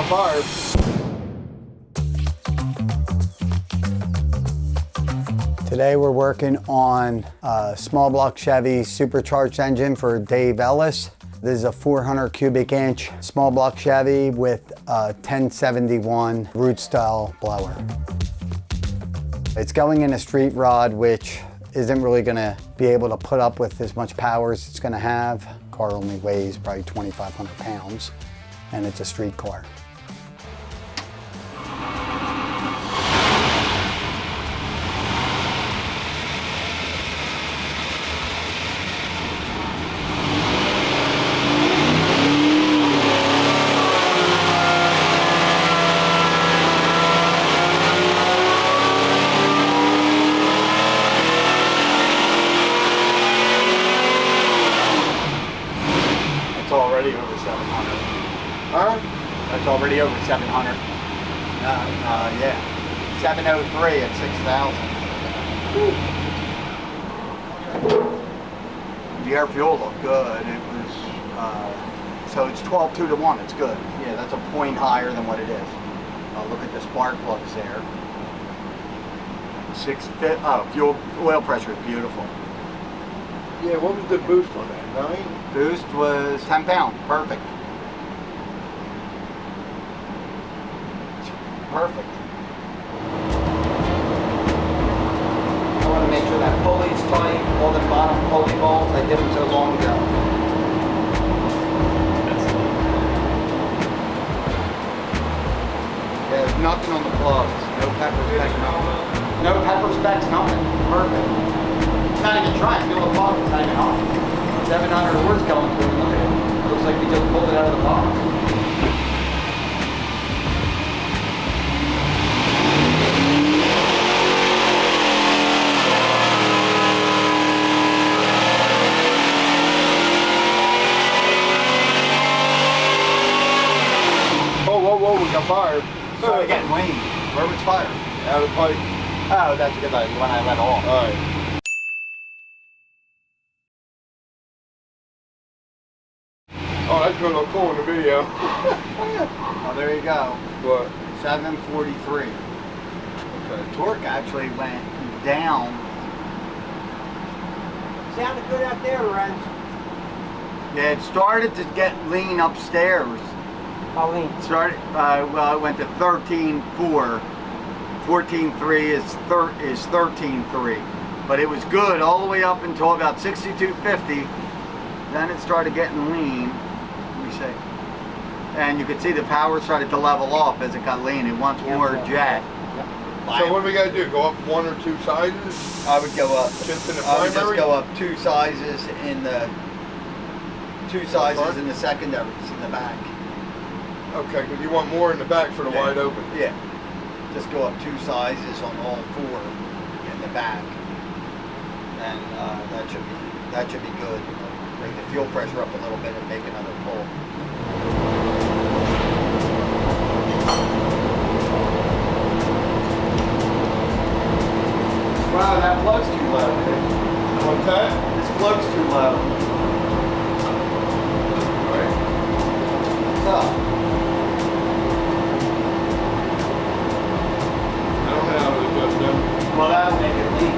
got fired. Today we're working on a small block Chevy supercharged engine for Dave Ellis. This is a 400 cubic inch small block Chevy with a 1071 root style blower. It's going in a street rod, which isn't really gonna be able to put up with as much power as it's gonna have. Car only weighs probably 2,500 pounds, and it's a street car. Already over 700. Huh? That's already over 700. Yeah. 703 at 6,000. The air fuel looked good. It was, so it's 12.2 to 1. It's good. Yeah, that's a point higher than what it is. Look at the spark plugs there. Fuel oil pressure is beautiful. Yeah, what was the boost on that? 9? Boost was 10 pounds, perfect. Perfect. I want to make sure that pulley's tight, all the bottom pulley bolts, I did them so long ago. There's nothing on the plugs, no pepper specs, nothing. No pepper specs, nothing, perfect. It's not even trying, feel the plug, it's not even on. 700 horse going through it, look at it. Looks like we just pulled it out of the box. Whoa, we got fired. Started getting lean. Where was fire? Out of the pipe. Oh, that's because when I let off. All right. Oh, that's gonna look cool in the video. Oh, there you go. What? 743. Okay. The torque actually went down. Sounded good out there, Lorenzo. Yeah, it started to get lean upstairs. How lean? Well, it went to 13.4. 14.3 is 13.3. But it was good all the way up until about 62.50. Then it started getting lean. Let me see. And you could see the power started to level off as it got lean. It wants more jet. So what do we gotta do? Go up 1 or 2 sizes? I would go up. Just in the I would primary? just go up 2 sizes in the secondaries in the back. Okay, because you want more in the back for the wide open. Yeah. Just go up 2 sizes on all 4 in the back, and that should be good. Bring the fuel pressure up a little bit and make another pull. Wow, that flow's too low, dude. What's that? This flow's too low. Alright. What's up? I don't know how to adjust them. Well, that'll make it lean.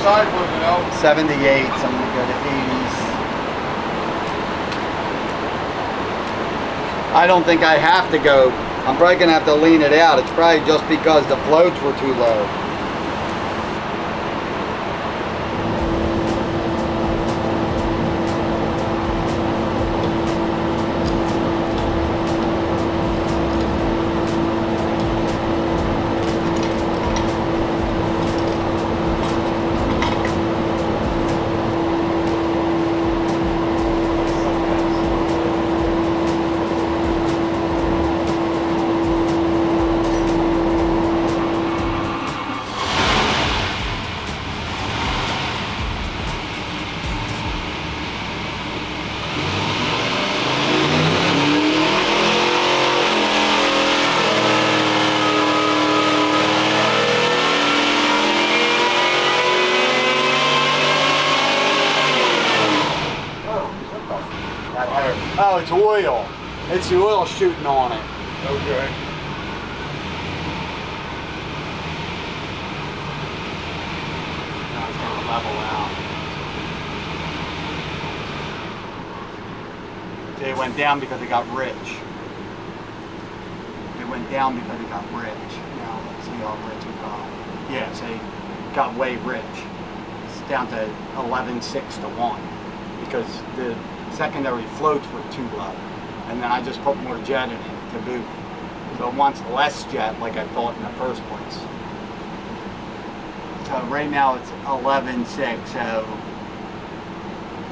Side was it out? 78, so I'm gonna go to 80s. I don't think I have to go I'm probably gonna have to lean it out. It's probably just because the floats were too low. Oh, it's oil. It's the oil shooting on it. Okay. Now it's gonna level out. See, it went down because it got rich. It went down because it got rich. Now let's see how rich it got. Yeah, see, it got way rich. It's down to 11.6 to 1 because the secondary floats were too low. And then I just put more jet in it to boot. So it wants less jet like I thought in the first place. So right now it's 11.6, so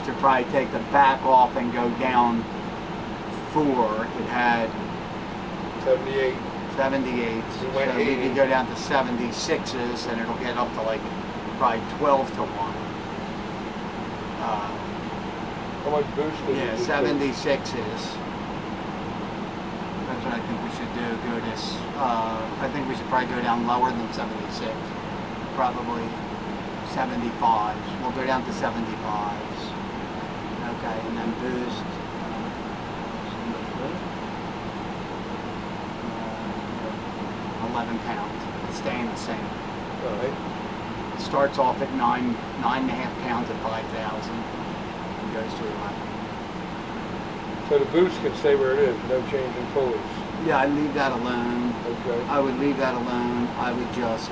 should probably take the back off and go down 4. It had 78. 78, We went so we 80. could go down to 76s and it'll get up to like probably 12 to 1. How much boost did Yeah, you 76s. That's what I think we should do. Go this. I think we should probably go down lower than 76. Probably 75s. We'll go down to 75s. Okay, and then boost. 11 pounds. It's staying the same. All right. It starts off at 9.5 pounds at 5,000. Goes to 11. So the boost can stay where it is, no change in pulleys. Yeah, I leave that alone. Okay. I would leave that alone. I would just,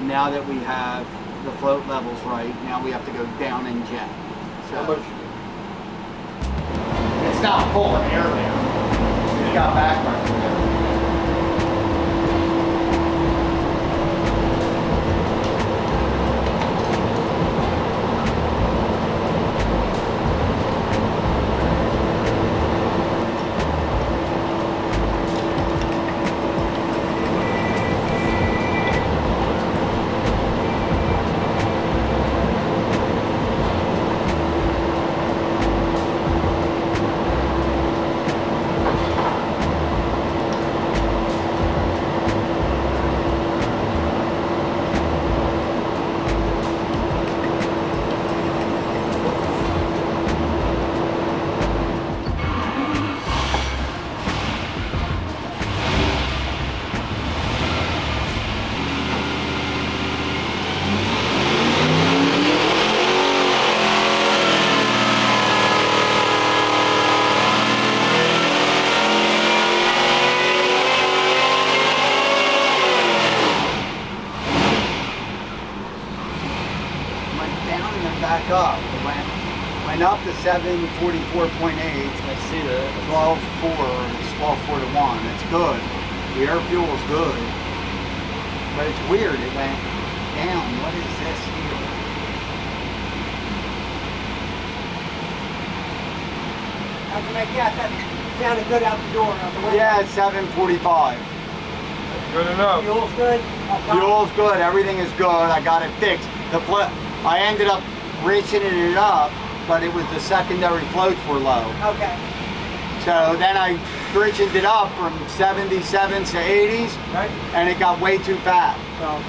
now that we have the float levels right, now we have to go down in jet. So How much? it's not pulling air there. It's got back pressure there. Back up. It went up to 744.8. I see that. 12.4. It's 12.4 to 1. It's good. The air fuel is good. But it's weird. It went down. What is this here? How'd you make that? That sounded good out the door. Out the window. Yeah, it's 7:45. Good enough. Fuel's good. Fuel's good. Everything is good. I got it fixed. I ended up reaching it up, but it was the secondary floats were low. Okay. So then I reached it up from 77s to 80s, Right. and it got way too fat.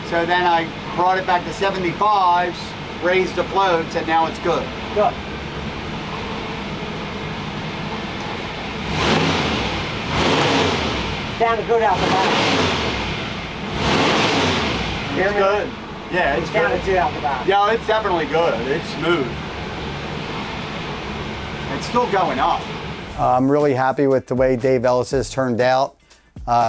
So then I brought it back to 75s, raised the floats, and now it's good. Good. Sounded good out the back. It's good. Yeah, it's Sounded good. good out the back. Yeah, it's definitely good. It's smooth. It's still going up. I'm really happy with the way Dave Ellis's turned out.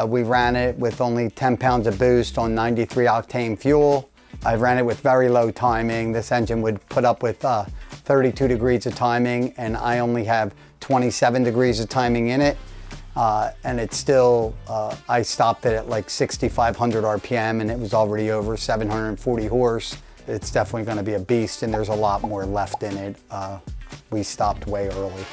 We ran it with only 10 pounds of boost on 93 octane fuel. I ran it with very low timing. This engine would put up with 32 degrees of timing, and I only have 27 degrees of timing in it. And it's still, I stopped it at like 6,500 RPM and it was already over 740 horse. It's definitely going to be a beast, and there's a lot more left in it. We stopped way early.